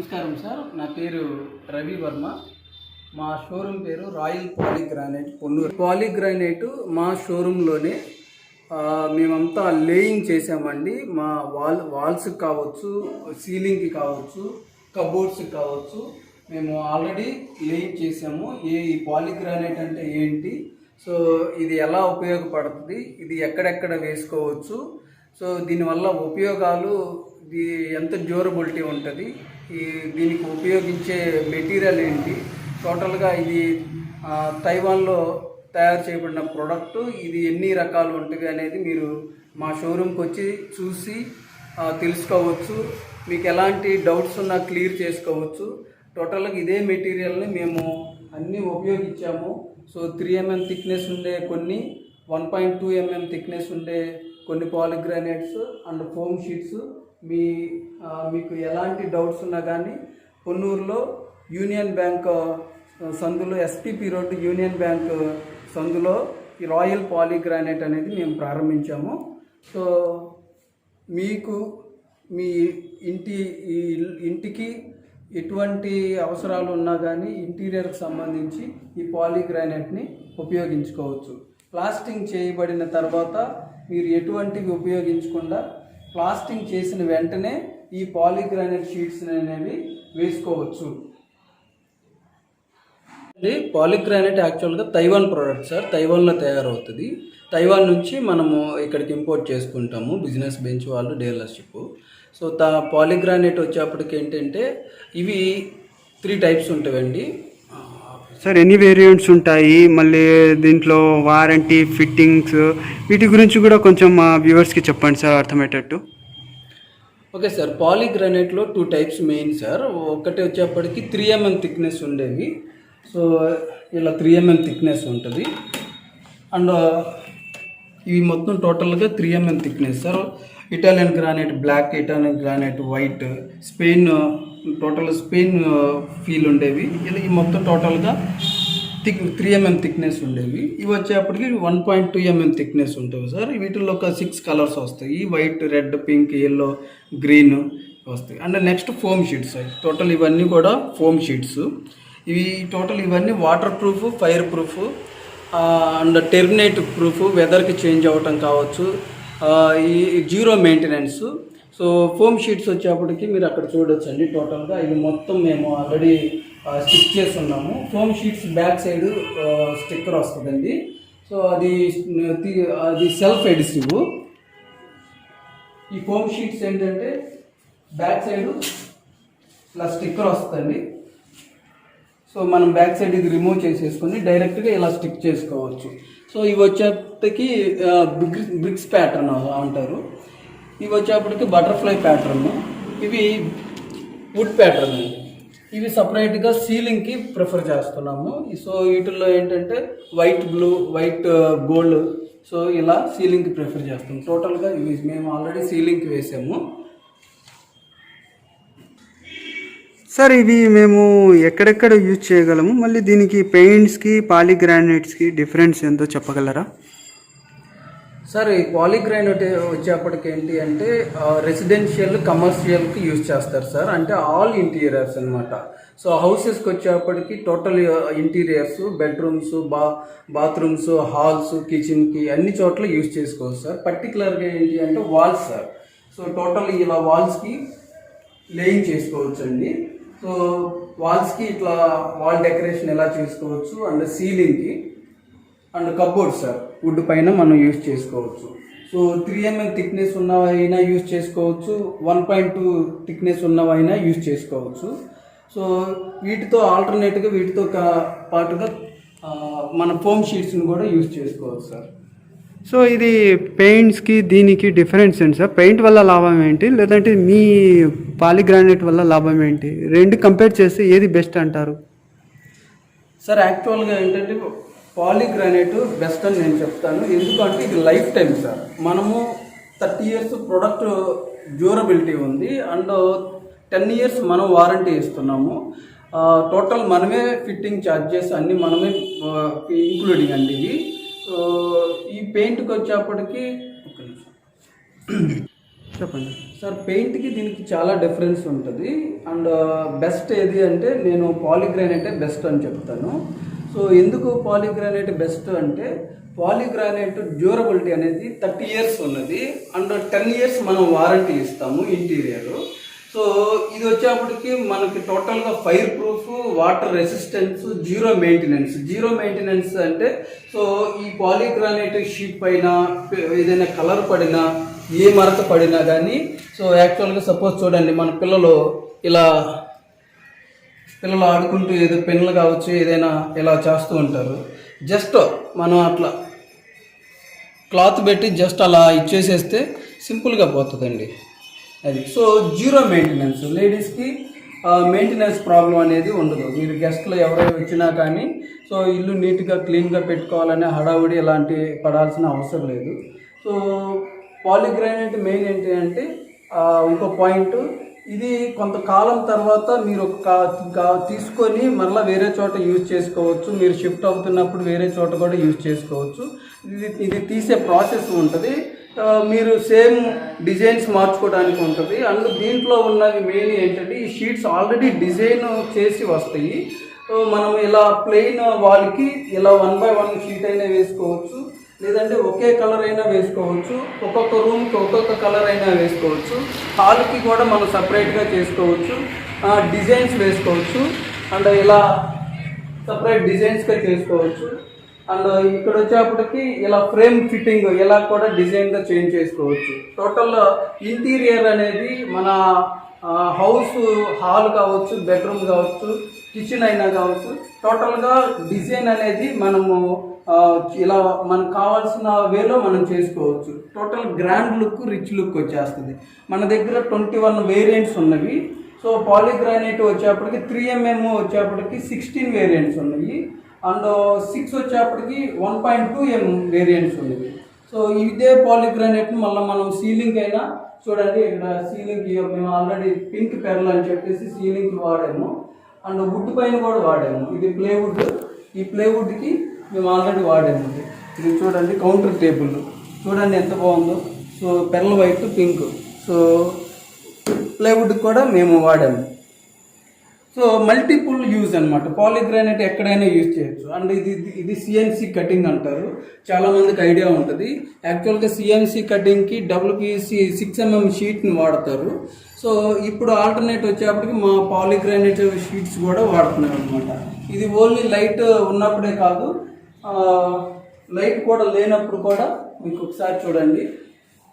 నమస్కారం సార్, నా పేరు రవి వర్మ. మా షోరూమ్ పేరు రాయల్ పాలీగ్రానైట్ పొన్నూరు. పాలీగ్రానైట్ మా షోరూంలోనే మేమంతా లేయింగ్ చేసామండి. మా వాల్స్కి కావచ్చు, సీలింగ్కి కావచ్చు, కబోర్డ్స్కి కావచ్చు, మేము ఆల్రెడీ లేయింగ్ చేసాము. ఈ పాలీగ్రానైట్ అంటే ఏంటి, సో ఇది ఎలా ఉపయోగపడుతుంది, ఇది ఎక్కడెక్కడ వేసుకోవచ్చు, సో దీనివల్ల ఉపయోగాలు, ఎంత డ్యూరబిలిటీ ఉంటుంది, దీనికి ఉపయోగించే మెటీరియల్ ఏంటి, టోటల్గా ఇది తైవాన్లో తయారు చేయబడిన ప్రోడక్ట్, ఇది ఎన్ని రకాలు ఉంటుంది అనేది మీరు మా షోరూమ్కి వచ్చి చూసి తెలుసుకోవచ్చు. మీకు ఎలాంటి డౌట్స్ ఉన్నా క్లియర్ చేసుకోవచ్చు. టోటల్గా ఇదే మెటీరియల్ని మేము అన్నీ ఉపయోగించాము. సో 3 mm థిక్నెస్ ఉండే కొన్ని, 1.2 mm థిక్నెస్ ఉండే కొన్ని పాలీగ్రానైట్స్ అండ్ ఫోమ్ షీట్స్. మీకు ఎలాంటి డౌట్స్ ఉన్నా కానీ పొన్నూరులో యూనియన్ బ్యాంక్ సందులో, ఎస్పీపీ రోడ్డు యూనియన్ బ్యాంక్ సందులో ఈ రాయల్ పాలీగ్రానైట్ అనేది మేము ప్రారంభించాము. సో మీకు మీ ఇంటికి ఎటువంటి అవసరాలు ఉన్నా కానీ ఇంటీరియర్కి సంబంధించి ఈ పాలీగ్రానైట్ని ఉపయోగించుకోవచ్చు. ప్లాస్టింగ్ చేయబడిన తర్వాత మీరు ఎటువంటివి ఉపయోగించకుండా ప్లాస్టింగ్ చేసిన వెంటనే ఈ పాలీగ్రానైట్ షీట్స్ అనేవి వేసుకోవచ్చు. పాలీగ్రానైట్ యాక్చువల్గా తైవాన్ ప్రోడక్ట్ సార్, తైవాన్లో తయారవుతుంది. తైవాన్ నుంచి మనము ఇక్కడికి ఇంపోర్ట్ చేసుకుంటాము, బిజినెస్ బెంచ్ వాళ్ళు, డీలర్షిప్. సో పాలీగ్రానైట్ వచ్చేప్పటికి ఏంటంటే ఇవి 3 టైప్స్ ఉంటాయండి సార్. ఎన్ని వేరియంట్స్ ఉంటాయి, మళ్ళీ దీంట్లో వారంటీ, ఫిట్టింగ్స్, వీటి గురించి కూడా కొంచెం మా వ్యూవర్స్కి చెప్పండి సార్, అర్థమయ్యేటట్టు. ఓకే సార్, పాలీగ్రానైట్లో 2 టైప్స్ మెయిన్ సార్. ఒకటి వచ్చేప్పటికి 3 mm థిక్నెస్ ఉండేవి. సో ఇలా 3 mm థిక్నెస్ ఉంటుంది. అండ్ ఇవి మొత్తం టోటల్గా 3 mm thickness sir. Italian granite black, Italian granite white, Spain, total Spain feel ఉండేవి. ఇలా ఈ మొత్తం టోటల్గా 3 mm థిక్నెస్ ఉండేవి. ఇవి వచ్చేప్పటికి 1.2 mm థిక్నెస్ ఉంటుంది సార్. వీటిల్లో ఒక 6 కలర్స్ వస్తాయి, white, red, pink, yellow, green వస్తాయి. And next foam sheets. Total ఇవన్నీ కూడా ఫోమ్ షీట్స్. ఇవన్నీ water proof, fire proof and terminate proof, వెదర్కి చేంజ్ అవ్వటం కావచ్చు, ఈ 0 మెయింటెనెన్స్. సో ఫోమ్ షీట్స్ వచ్చేప్పటికి మీరు అక్కడ చూడొచ్చండి. టోటల్గా ఇది మొత్తం మేము ఆల్రెడీ స్టిక్ చేసి ఉన్నాము. Foam sheets back side sticker వస్తుందండి. సో అది సెల్ఫ్ ఎడిసివ్. ఈ ఫోమ్ షీట్స్ ఏంటంటే బ్యాక్ సైడ్ ఇలా స్టిక్కర్ వస్తుందండి. సో మనం బ్యాక్ సైడ్ ఇది రిమూవ్ చేసేసుకొని డైరెక్ట్గా ఇలా స్టిక్ చేసుకోవచ్చు. సో ఇవి వచ్చేప్పటికి బ్రిక్స్ ప్యాటర్న్ అంటారు. ఇవి వచ్చేప్పటికి బటర్ఫ్లై ప్యాటర్న్. ఇవి వుడ్ ప్యాటర్న్ అండి. ఇవి సపరేట్గా సీలింగ్కి ప్రిఫర్ చేస్తున్నాము. సో వీటిల్లో ఏంటంటే white, blue, white, gold, so ఇలా సీలింగ్కి ప్రిఫర్ చేస్తాం. టోటల్గా ఇవి మేము ఆల్రెడీ సీలింగ్కి వేసాము సార్. ఇవి మేము ఎక్కడెక్కడ యూజ్ చేయగలము, మళ్ళీ దీనికి పెయింట్స్కి, పాలీగ్రానైట్స్కి డిఫరెన్స్ ఎంతో చెప్పగలరా సార్? ఈ పాలీగ్రానైట్ వచ్చేప్పటికి ఏంటి అంటే రెసిడెన్షియల్, కమర్షియల్కి యూజ్ చేస్తారు సార్. అంటే ఆల్ ఇంటీరియర్స్ అనమాట. సో హౌసెస్కి వచ్చేప్పటికి total interiors, bedrooms, bathrooms, halls, కిచెన్కి అన్ని చోట్ల యూజ్ చేసుకోవచ్చు సార్. పర్టికులర్గా ఏంటి అంటే వాల్స్ సార్. సో టోటల్ ఇలా వాల్స్కి లేయింగ్ చేసుకోవచ్చు అండి. సో వాల్స్కి ఇట్లా వాల్ డెకరేషన్ ఎలా చేసుకోవచ్చు, అండ్ సీలింగ్కి అండ్ కబోర్డ్ సార్, వుడ్ పైన మనం యూజ్ చేసుకోవచ్చు. సో 3 mm థిక్నెస్ ఉన్నవైనా యూజ్ చేసుకోవచ్చు, 1.2 థిక్నెస్ ఉన్నవైనా యూజ్ చేసుకోవచ్చు. సో వీటితో ఆల్టర్నేట్గా, వీటితో పాటుగా మన ఫోమ్ షీట్స్ని కూడా యూజ్ చేసుకోవచ్చు సార్. సో ఇది పెయింట్స్కి దీనికి డిఫరెన్స్ ఏంటి సార్? పెయింట్ వల్ల లాభం ఏంటి, లేదంటే మీ పాలీగ్రానైట్ వల్ల లాభం ఏంటి? రెండు కంపేర్ చేస్తే ఏది బెస్ట్ అంటారు సార్? యాక్చువల్గా ఏంటంటే పాలీగ్రానైట్ బెస్ట్ అని నేను చెప్తాను. ఎందుకంటే ఇది లైఫ్ టైం సార్. మనము 30 years ప్రొడక్ట్ డ్యూరబిలిటీ ఉంది, అండ్ 10 years మనం వారంటీ ఇస్తున్నాము. టోటల్ మనమే ఫిట్టింగ్ ఛార్జెస్ అన్నీ మనమే ఇంక్లూడింగ్ అండి ఇది. ఈ పెయింట్కి వచ్చేప్పటికి చెప్పండి సార్ పెయింట్కి దీనికి చాలా డిఫరెన్స్ ఉంటుంది. అండ్ బెస్ట్ ఏది అంటే నేను పాలీగ్రానైటే బెస్ట్ అని చెప్తాను. సో ఎందుకు పాలీగ్రానైట్ బెస్ట్ అంటే పాలీగ్రానైట్ డ్యూరబిలిటీ అనేది 30 ఇయర్స్ ఉన్నది. అండ్ 10 ఇయర్స్ మనం వారంటీ ఇస్తాము ఇంటీరియర్. సో ఇది వచ్చేప్పటికి మనకి టోటల్గా fire proof, water resistance, zero maintenance అంటే సో ఈ పాలీగ్రానైట్ షీట్ పైన ఏదైనా కలర్ పడినా, ఏ మరక పడినా కానీ సో యాక్చువల్గా సపోజ్ చూడండి, మన పిల్లలు ఆడుకుంటూ ఏదో పెన్నులు కావచ్చు ఏదైనా ఇలా చేస్తూ ఉంటారు. జస్ట్ మనం అట్లా క్లాత్ పెట్టి జస్ట్ అలా ఇచ్చేసేస్తే సింపుల్గా పోతుందండి అది. సో జీరో మెయింటెనెన్స్, లేడీస్కి మెయింటెనెన్స్ ప్రాబ్లం అనేది ఉండదు. మీరు గెస్ట్లు ఎవరైనా వచ్చినా కానీ సో ఇల్లు నీట్గా క్లీన్గా పెట్టుకోవాలనే హడావుడి ఇలాంటి పడాల్సిన అవసరం లేదు. సో పాలీగ్రానైట్ మెయిన్ ఏంటి అంటే ఇంకో పాయింట్, ఇది కొంతకాలం తర్వాత మీరు తీసుకొని మళ్ళీ వేరే చోట యూజ్ చేసుకోవచ్చు. మీరు షిఫ్ట్ అవుతున్నప్పుడు వేరే చోట కూడా యూజ్ చేసుకోవచ్చు. ఇది తీసే ప్రాసెస్ ఉంటుంది. మీరు సేమ్ డిజైన్స్ మార్చుకోవడానికి ఉంటుంది. అండ్ దీంట్లో ఉన్నవి మెయిన్ ఏంటంటే ఈ షీట్స్ ఆల్రెడీ డిజైన్ చేసి వస్తాయి. మనం ఇలా ప్లెయిన్ వాల్కి ఇలా 1 by 1 షీట్ అయినా వేసుకోవచ్చు, లేదంటే ఒకే కలర్ అయినా వేసుకోవచ్చు, ఒక్కొక్క రూమ్కి ఒక్కొక్క కలర్ అయినా వేసుకోవచ్చు, హాల్కి కూడా మనం సపరేట్గా చేసుకోవచ్చు, డిజైన్స్ వేసుకోవచ్చు. అండ్ ఇలా సపరేట్ డిజైన్స్గా చేసుకోవచ్చు. అండ్ ఇక్కడ వచ్చేప్పటికి ఇలా ఫ్రేమ్ ఫిట్టింగ్ ఇలా కూడా డిజైన్గా చేంజ్ చేసుకోవచ్చు. టోటల్ ఇంటీరియర్ అనేది మన హౌస్ హాల్ కావచ్చు, బెడ్రూమ్ కావచ్చు, కిచెన్ అయినా కావచ్చు, టోటల్గా డిజైన్ అనేది మనము ఇలా మనకు కావాల్సిన వేలో మనం చేసుకోవచ్చు. Total grand look, rich look వచ్చేస్తుంది. మన దగ్గర 21 వేరియంట్స్ ఉన్నవి. సో పాలీగ్రానైట్ వచ్చేప్పటికి 3mm వచ్చేప్పటికి 16 వేరియంట్స్ ఉన్నాయి. అండ్ 6 వచ్చేప్పటికి 1.2mm వేరియంట్స్ ఉన్నవి. సో ఇదే పాలీగ్రానైట్ని మళ్ళీ మనం సీలింగ్ అయినా చూడండి, ఇక్కడ సీలింగ్కి మేము ఆల్రెడీ పింక్ పెరల్ అని చెప్పేసి సీలింగ్కి వాడాము. అండ్ వుడ్ పైన కూడా వాడాము. ఇది ప్లేవుడ్, ఈ ప్లేవుడ్కి మేము ఆల్రెడీ వాడాము. ఇది చూడండి కౌంటర్ టేబుల్ చూడండి ఎంత బాగుందో. So pearl white, pink. So plywood కూడా మేము వాడాము. సో మల్టిపుల్ యూజ్ అనమాట. పాలీగ్రానైట్ ఎక్కడైనా యూజ్ చేయొచ్చు. అండ్ ఇది CNC కటింగ్ అంటారు, చాలామందికి ఐడియా ఉంటుంది. యాక్చువల్గా CNC కటింగ్కి WPC 6mm షీట్ని వాడతారు. సో ఇప్పుడు ఆల్టర్నేట్ వచ్చేప్పటికి మా పాలీగ్రానైట్ షీట్స్ కూడా వాడుతున్నాం అనమాట. ఇది ఓన్లీ లైట్ ఉన్నప్పుడే కాదు, లైట్ కూడా లేనప్పుడు కూడా మీకు ఒకసారి చూడండి,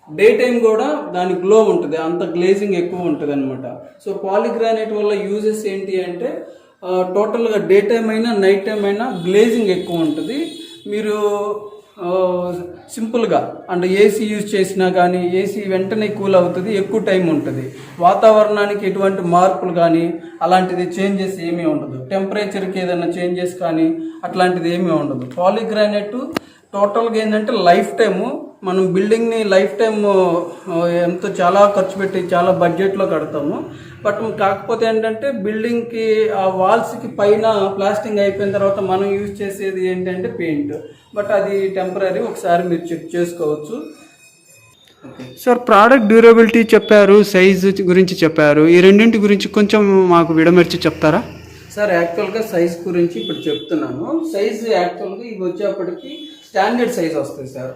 డే టైం కూడా దాని గ్లో ఉంటుంది, అంత గ్లేజింగ్ ఎక్కువ ఉంటుంది అనమాట. సో పాలీగ్రానైట్ వల్ల యూజెస్ ఏంటి అంటే టోటల్గా డే టైం అయినా నైట్ టైం అయినా గ్లేజింగ్ ఎక్కువ ఉంటుంది. మీరు సింపుల్గా అండ్ ఏసీ యూజ్ చేసినా కానీ ఏసీ వెంటనే కూల్ అవుతుంది, ఎక్కువ టైం ఉంటుంది. వాతావరణానికి ఎటువంటి మార్పులు కానీ అలాంటిది చేంజెస్ ఏమీ ఉండదు. టెంపరేచర్కి ఏదైనా చేంజెస్ కానీ అట్లాంటిది ఏమీ ఉండదు. పాలీగ్రానైట్ టోటల్గా ఏంటంటే లైఫ్ టైము, మనం బిల్డింగ్ని లైఫ్ టైం ఎంతో చాలా ఖర్చు పెట్టి చాలా బడ్జెట్లో కడతాము. బట్ కాకపోతే ఏంటంటే బిల్డింగ్కి ఆ వాల్స్కి పైన ప్లాస్టింగ్ అయిపోయిన తర్వాత మనం యూజ్ చేసేది ఏంటంటే పెయింట్. బట్ అది టెంపరీ, ఒకసారి మీరు చెక్ చేసుకోవచ్చు. సార్ ప్రోడక్ట్ డ్యూరబిలిటీ చెప్పారు, సైజ్ గురించి చెప్పారు, ఈ రెండింటి గురించి కొంచెం మాకు విడమర్చి చెప్తారా? సార్ యాక్చువల్గా సైజ్ గురించి ఇప్పుడు చెప్తున్నాను. సైజ్ యాక్చువల్గా ఇవి వచ్చేప్పటికి స్టాండర్డ్ సైజ్ వస్తుంది సార్.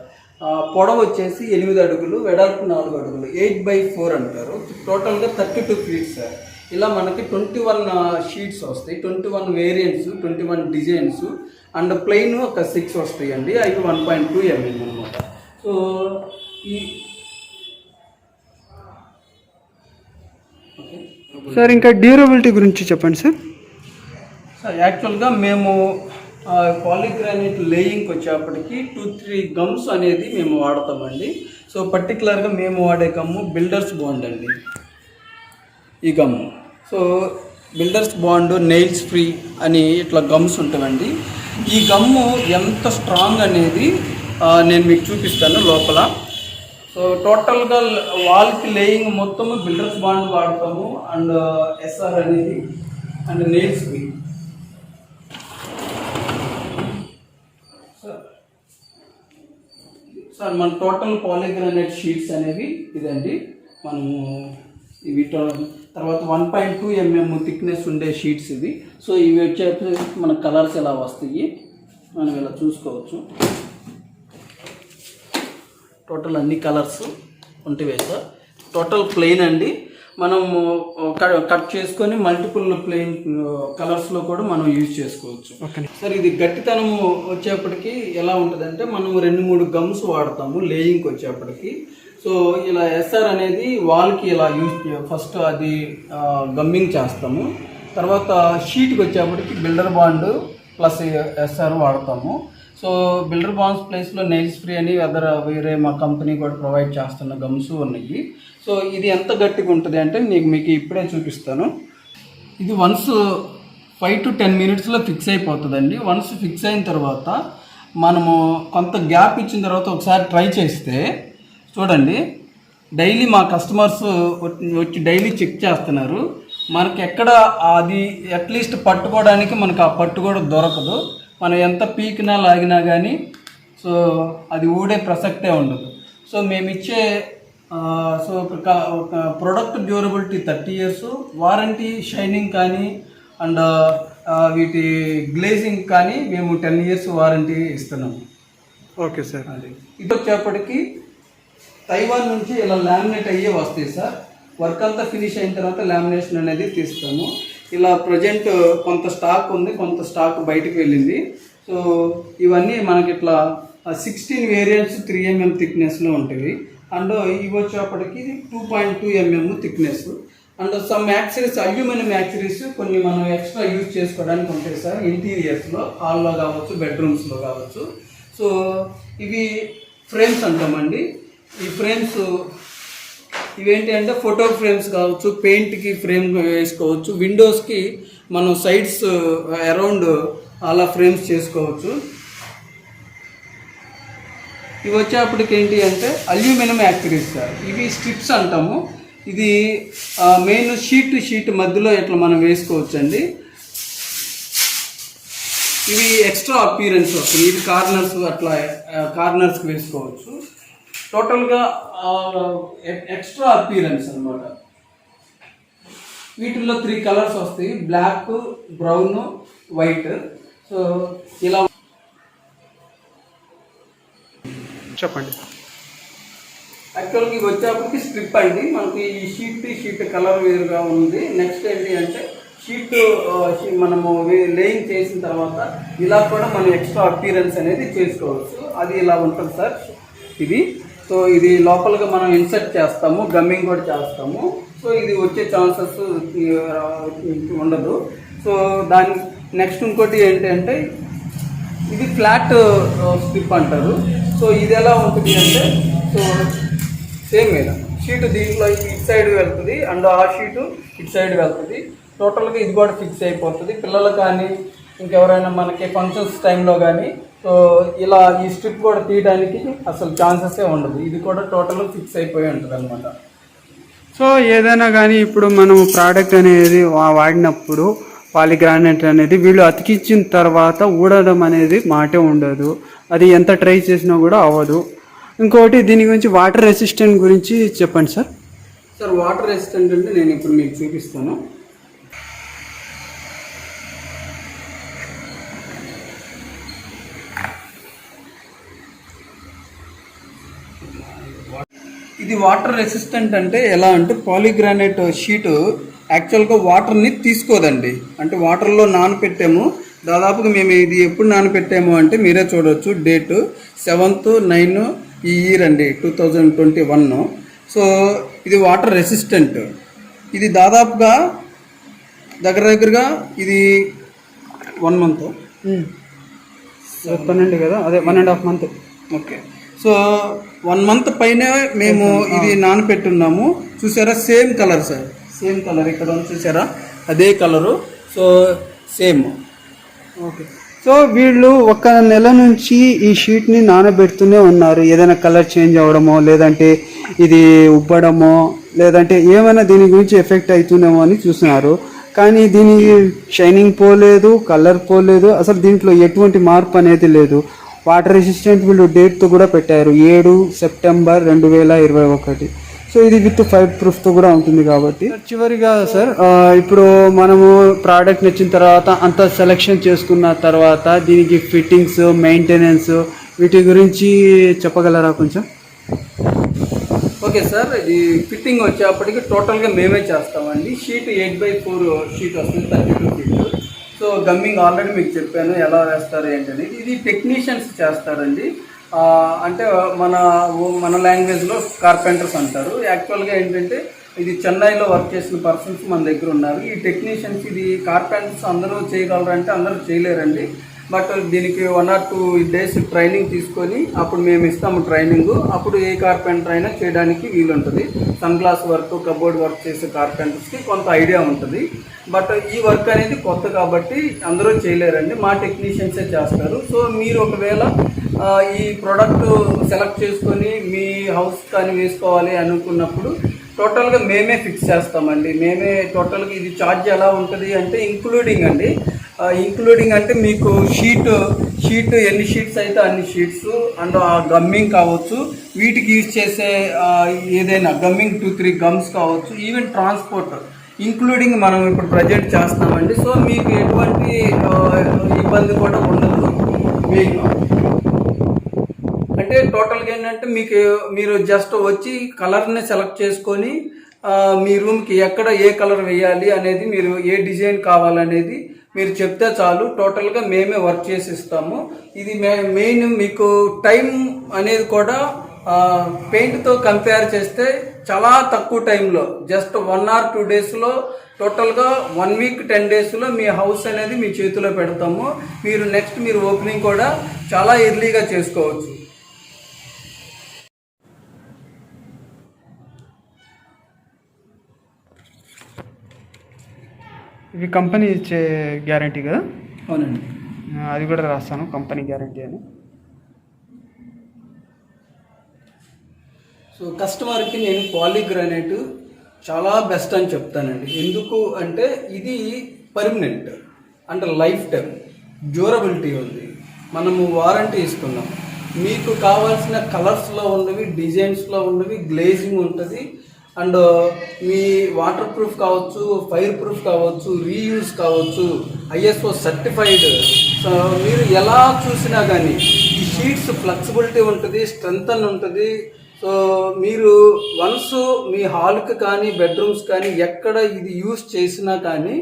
పొడవు వచ్చేసి 8 అడుగులు, వెడల్పు 4 అడుగులు, 8x4 అంటారు. టోటల్గా 32 ఫీట్ సార్. ఇలా మనకి 21 షీట్స్ వస్తాయి, 21 వేరియంట్స్, 21 డిజైన్స్. అండ్ ప్లెయిన్ ఒక 6 వస్తాయండి, అవి 1.2mm అనమాట. సో సార్ ఇంకా డ్యూరబిలిటీ గురించి చెప్పండి సార్. సార్ యాక్చువల్గా మేము పాలీగ్రానైట్ లేయింగ్కి వచ్చేప్పటికి 2-3 గమ్స్ అనేది మేము వాడతామండి. సో పర్టికులర్గా మేము వాడే గమ్ము బిల్డర్స్ బాండ్ అండి, ఈ గమ్ము. So builders bond, nails free అని ఇట్లా గమ్స్ ఉంటాయండి. ఈ గమ్ము ఎంత స్ట్రాంగ్ అనేది నేను మీకు చూపిస్తాను లోపల. సో టోటల్గా వాల్కి లేయింగ్ మొత్తము బిల్డర్స్ బాండ్ వాడతాము. అండ్ SR అనేది అండ్ నెయిల్స్ ఫ్రీ. సార్ మన టోటల్ పాలీగ్రానైట్ షీట్స్ అనేవి ఇదండి. మనము ఇవి తర్వాత 1.2 mm థిక్నెస్ ఉండే షీట్స్ ఇవి. సో ఇవి వచ్చేసి మన కలర్స్ ఎలా వస్తాయి మనం ఇలా చూసుకోవచ్చు. టోటల్ అన్ని కలర్స్ ఉంటాయి సార్. టోటల్ ప్లెయిన్ అండి. మనము కట్ చేసుకొని మల్టిపుల్ ప్లెయిన్ కలర్స్లో కూడా మనం యూజ్ చేసుకోవచ్చు. సార్ ఇది గట్టితనము వచ్చేప్పటికి ఎలా ఉంటుందంటే మనం 2-3 గమ్స్ వాడతాము లేయింగ్కి వచ్చేప్పటికి. సో ఇలా ఎస్ఆర్ అనేది వాల్కి ఇలా ఫస్ట్ అది గమ్మింగ్ చేస్తాము. తర్వాత షీట్కి వచ్చేప్పటికి బిల్డర్ బాండ్ ప్లస్ ఎస్ఆర్ వాడతాము. సో బిల్డర్ బాండ్స్ ప్లేస్లో నెయిల్స్ ఫ్రీ అని వేరే మా కంపెనీ కూడా ప్రొవైడ్ చేస్తున్న గమ్స్ ఉన్నాయి. సో ఇది ఎంత గట్టిగా ఉంటుంది అంటే మీకు ఇప్పుడే చూపిస్తాను. ఇది వన్స్ 5 to 10 minutesలో ఫిక్స్ అయిపోతుందండి. వన్స్ ఫిక్స్ అయిన తర్వాత మనము కొంత గ్యాప్ ఇచ్చిన తర్వాత ఒకసారి ట్రై చేస్తే చూడండి, డైలీ మా కస్టమర్స్ వచ్చి డైలీ చెక్ చేస్తున్నారు. మనకి ఎక్కడ అది అట్లీస్ట్ పట్టుకోవడానికి మనకు ఆ పట్టు కూడా దొరకదు. మనం ఎంత పీకినా లాగినా కానీ సో అది ఊడే ప్రసక్తే ఉండదు. సో మేము ఇచ్చే సో ఒక product durability 30 years, warranty shining కానీ అండ్ వీటి గ్లేజింగ్ కానీ మేము 10 years వారంటీ ఇస్తున్నాము. Okay sir. అది ఇది వచ్చేప్పటికి తైవాన్ నుంచి ఇలా లామినేట్ అయ్యే వస్తాయి సార్. వర్క్ అంతా ఫినిష్ అయిన తర్వాత లామినేషన్ అనేది తీస్తాము. ఇలా ప్రజెంట్ కొంత స్టాక్ ఉంది, కొంత స్టాక్ బయటకు వెళ్ళింది. సో ఇవన్నీ మనకి ఇట్లా 16 వేరియంట్స్ 3 mm థిక్నెస్లో ఉంటాయి. అండ్ ఇవి వచ్చేప్పటికి 2.2 mm thickness. And some accessories aluminium accessories కొన్ని మనం ఎక్స్ట్రా యూజ్ చేసుకోవడానికి ఉంటాయి సార్. ఇంటీరియర్స్లో హాల్లో కావచ్చు, బెడ్రూమ్స్లో కావచ్చు. సో ఇవి ఫ్రేమ్స్ అంటామండి. ఈ ఫ్రేమ్స్ ఇవేంటి అంటే ఫోటో ఫ్రేమ్స్ కావచ్చు, పెయింట్కి ఫ్రేమ్ వేసుకోవచ్చు, విండోస్కి మనం సైడ్స్ అరౌండ్ అలా ఫ్రేమ్స్ చేసుకోవచ్చు. ఇవి వచ్చేప్పటికి ఏంటి అంటే అల్యూమినియం యాక్సరీస్ సార్. ఇవి స్ట్రిప్స్ అంటాము. ఇది మెయిన్ షీట్ టు షీట్ మధ్యలో ఇట్లా మనం వేసుకోవచ్చు అండి. ఇవి ఎక్స్ట్రా అపీరెన్స్ వస్తుంది. ఇది కార్నర్స్ అట్లా కార్నర్స్కి వేసుకోవచ్చు. టోటల్గా ఎక్స్ట్రా అపీరెన్స్ అనమాట. వీటిల్లో 3 కలర్స్ వస్తాయి, బ్లాక్, బ్రౌన్, వైట్. సో ఇలా చెప్పండి. యాక్చువల్గా ఇవి వచ్చేప్పటికి స్ట్రిప్ అండి. మనకి ఈ షీట్ కలర్ వేరుగా ఉంది. నెక్స్ట్ ఏంటి అంటే షీట్ మనము లేయింగ్ చేసిన తర్వాత ఇలా కూడా మనం ఎక్స్ట్రా అపీరెన్స్ అనేది చేసుకోవచ్చు. అది ఇలా ఉంటుంది సార్ ఇది. సో ఇది లోపలగా మనం ఇన్సర్ట్ చేస్తాము, గమ్మింగ్ కూడా చేస్తాము. సో ఇది వచ్చే ఛాన్సెస్ ఉండదు. సో దాని నెక్స్ట్ ఇంకోటి ఏంటంటే ఇది ఫ్లాట్ స్ట్రిప్ అంటారు. సో ఇది ఎలా ఉంటుంది అంటే సో సేమ్ మీద షీట్ దీంట్లో ఇటు సైడ్ వెళ్తుంది అండ్ ఆ షీటు ఇటు సైడ్ వెళ్తుంది. టోటల్గా ఇది కూడా ఫిక్స్ అయిపోతుంది. పిల్లలు కానీ ఇంకెవరైనా మనకి ఫంక్షన్స్ టైంలో కానీ సో ఇలా ఈ స్ట్రిప్ కూడా తీయడానికి అసలు ఛాన్సెసే ఉండదు. ఇది కూడా టోటల్ ఫిక్స్ అయిపోయి ఉంటుంది అనమాట. సో ఏదైనా కానీ ఇప్పుడు మనం ప్రోడక్ట్ అనేది వాడినప్పుడు పాలిగ్రానైట్ అనేది వీళ్ళు అతికించిన తర్వాత ఊడడం అనేది మాటే ఉండదు. అది ఎంత ట్రై చేసినా కూడా అవ్వదు. ఇంకోటి దీని గురించి వాటర్ రెసిస్టెంట్ గురించి చెప్పండి సార్. సార్ వాటర్ రెసిస్టెంట్ అంటే నేను ఇప్పుడు మీకు చూపిస్తాను. ఇది వాటర్ రెసిస్టెంట్ అంటే ఎలా అంటే పాలిగ్రానైట్ షీటు యాక్చువల్గా వాటర్ని తీసుకోదండి. అంటే వాటర్లో నానపెట్టాము. దాదాపుగా మేము ఇది ఎప్పుడు నానపెట్టాము అంటే మీరే చూడవచ్చు. డేట్ 7/9 ఈ ఇయర్ అండి, 2021. సో ఇది వాటర్ రెసిస్టెంట్. ఇది దాదాపుగా దగ్గరగా ఇది 1 month చెప్పనండి కదా, అదే 1.5 months. ఓకే. సో 1 month పైనే మేము ఇది నానపెట్టున్నాము. చూసారా, same colour sir, same colour ఇక్కడ చూసారా, అదే colour. So same. Okay. So వీళ్ళు 1 నెల నుంచి ఈ షీట్ని నానబెడుతూనే ఉన్నారు. ఏదైనా కలర్ చేంజ్ అవ్వడమో లేదంటే ఇది ఉబ్బడమో లేదంటే ఏమైనా దీని గురించి ఎఫెక్ట్ అవుతుందేమో అని చూస్తున్నారు. కానీ దీని షైనింగ్ పోలేదు, కలర్ పోలేదు, అసలు దీంట్లో ఎటువంటి మార్పు అనేది లేదు. వాటర్ రెసిస్టెంట్ వీళ్ళు డేట్తో కూడా పెట్టారు 7 సెప్టెంబర్ 2021. సో సో ఇది విత్ ఫైర్ ప్రూఫ్తో కూడా ఉంటుంది కాబట్టి. చివరిగా సార్ ఇప్పుడు మనము ప్రోడక్ట్ నచ్చిన తర్వాత అంతా సెలెక్షన్ చేసుకున్న తర్వాత దీనికి ఫిట్టింగ్స్, మెయింటెనెన్స్ వీటి గురించి చెప్పగలరా కొంచెం? ఓకే సార్, ఇది ఫిట్టింగ్ వచ్చేప్పటికి టోటల్గా మేమే చేస్తామండి. షీట్ 8x4 షీట్ వస్తుంది, 32 ఫీట్. సో గమ్మింగ్ ఆల్రెడీ మీకు చెప్పాను ఎలా వేస్తారు ఏంటని. ఇది టెక్నీషియన్స్ చేస్తారండి. అంటే మన లాంగ్వేజ్లో కార్పెంటర్స్ అంటారు. యాక్చువల్గా ఏంటంటే ఇది చెన్నైలో వర్క్ చేసిన పర్సన్స్ మన దగ్గర ఉన్నారు. ఈ టెక్నీషియన్స్, ఇది కార్పెంటర్స్ అందరూ చేయగలరంటే అందరూ చేయలేరండి. బట్ దీనికి 1 or 2 days ట్రైనింగ్ తీసుకొని అప్పుడు మేము ఇస్తాము ట్రైనింగ్. అప్పుడు ఏ కార్పెంటర్ అయినా చేయడానికి వీలుంటుంది. Sun glass work, cupboard work చేసే కార్పెంటర్స్కి కొంత ఐడియా ఉంటుంది. బట్ ఈ వర్క్ అనేది కొత్త కాబట్టి అందరూ చేయలేరండి, మా టెక్నీషియన్సే చేస్తారు. సో మీరు ఒకవేళ ఈ ప్రోడక్ట్ సెలెక్ట్ చేసుకొని మీ హౌస్ కానీ వేసుకోవాలి అనుకున్నప్పుడు టోటల్గా మేమే ఫిక్స్ చేస్తామండి. మేమే టోటల్గా ఇది ఛార్జ్ ఎలా ఉంటుంది అంటే ఇంక్లూడింగ్ అండి. ఇంక్లూడింగ్ అంటే మీకు షీట్ ఎన్ని షీట్స్ అయితే అన్ని షీట్స్, అండ్ ఆ గమ్మింగ్ కావచ్చు, వీటికి యూజ్ చేసే ఏదైనా గమ్మింగ్ 2-3 గమ్స్ కావచ్చు, ఈవెన్ ట్రాన్స్పోర్ట్ ఇంక్లూడింగ్ మనం ఇప్పుడు ప్రజెంట్ చేస్తామండి. సో మీకు ఎటువంటి ఇబ్బంది కూడా ఉండదు. మీకు అంటే టోటల్గా ఏంటంటే మీరు జస్ట్ వచ్చి కలర్ని సెలెక్ట్ చేసుకొని మీ రూమ్కి ఎక్కడ ఏ కలర్ వేయాలి అనేది, మీరు ఏ డిజైన్ కావాలనేది మీరు చెప్తే చాలు, టోటల్గా మేమే వర్క్ చేసి ఇస్తాము. ఇది మెయిన్ మీకు టైం అనేది కూడా పెయింట్తో కంపేర్ చేస్తే చాలా తక్కువ టైంలో, జస్ట్ 1 or 2 daysలో, టోటల్గా 1 week 10 daysలో మీ హౌస్ అనేది మీ చేతిలో పెడతాము. మీరు ఓపెనింగ్ కూడా చాలా ఎర్లీగా చేసుకోవచ్చు. ఇవి కంపెనీ ఇచ్చే గ్యారంటీ కదా? అవునండి, అది కూడా రాస్తాను, కంపెనీ గ్యారంటీ అని. సో కస్టమర్కి నేను పాలీగ్రానైట్ చాలా బెస్ట్ అని చెప్తానండి. ఎందుకు అంటే ఇది పర్మనెంట్ అంటే లైఫ్ టైం డ్యూరబిలిటీ ఉంది. మనము వారంటీ ఇస్తున్నాం. మీకు కావాల్సిన కలర్స్లో ఉన్నవి, డిజైన్స్లో ఉన్నవి, గ్లేజింగ్ ఉంటుంది, అండ్ మీ వాటర్ ప్రూఫ్ కావచ్చు, ఫైర్ ప్రూఫ్ కావచ్చు, రీయూజ్ కావచ్చు, ISO సర్టిఫైడ్. సో మీరు ఎలా చూసినా కానీ ఈ షీట్స్ ఫ్లెక్సిబిలిటీ ఉంటుంది, స్ట్రెంత్ అని ఉంటుంది. సో మీరు వన్స్ మీ హాల్కి కానీ బెడ్రూమ్స్ కానీ ఎక్కడ ఇది యూస్ చేసినా కానీ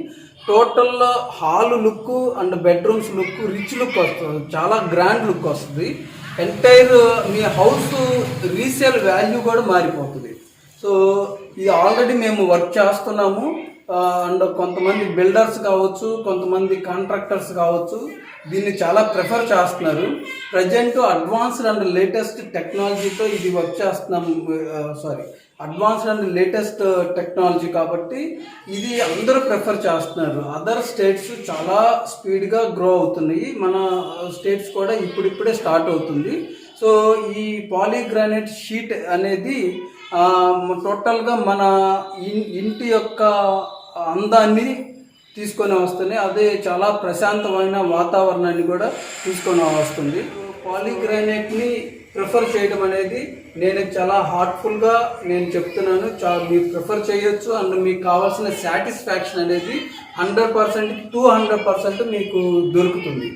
total hall look and bedrooms look rich look వస్తుంది, చాలా గ్రాండ్ లుక్ వస్తుంది. ఎంటైర్ మీ హౌస్ రీసేల్ వాల్యూ కూడా మారిపోతుంది. సో ఇది ఆల్రెడీ మేము వర్క్ చేస్తున్నాము. అండ్ కొంతమంది బిల్డర్స్ కావచ్చు, కొంతమంది కాంట్రాక్టర్స్ కావచ్చు, దీన్ని చాలా ప్రిఫర్ చేస్తున్నారు. ప్రజెంట్ అడ్వాన్స్డ్ అండ్ లేటెస్ట్ టెక్నాలజీతో ఇది వర్క్ చేస్తున్నాము. అడ్వాన్స్డ్ అండ్ లేటెస్ట్ టెక్నాలజీ కాబట్టి ఇది అందరూ ప్రిఫర్ చేస్తున్నారు. అదర్ స్టేట్స్ చాలా స్పీడ్గా గ్రో అవుతున్నాయి, మన స్టేట్స్ కూడా ఇప్పుడిప్పుడే స్టార్ట్ అవుతుంది. సో ఈ పాలీగ్రానైట్ షీట్ అనేది టోటల్గా మన ఇంటి యొక్క అందాన్ని తీసుకొని వస్తుంది. అదే చాలా ప్రశాంతమైన వాతావరణాన్ని కూడా తీసుకొని వస్తుంది. పాలీగ్రానైట్ని ప్రిఫర్ చేయడం అనేది నేను చాలా హార్ట్ఫుల్గా నేను చెప్తున్నాను. మీరు ప్రిఫర్ చేయొచ్చు. అండ్ మీకు కావాల్సిన సాటిస్ఫాక్షన్ అనేది 100% 200% మీకు దొరుకుతుంది.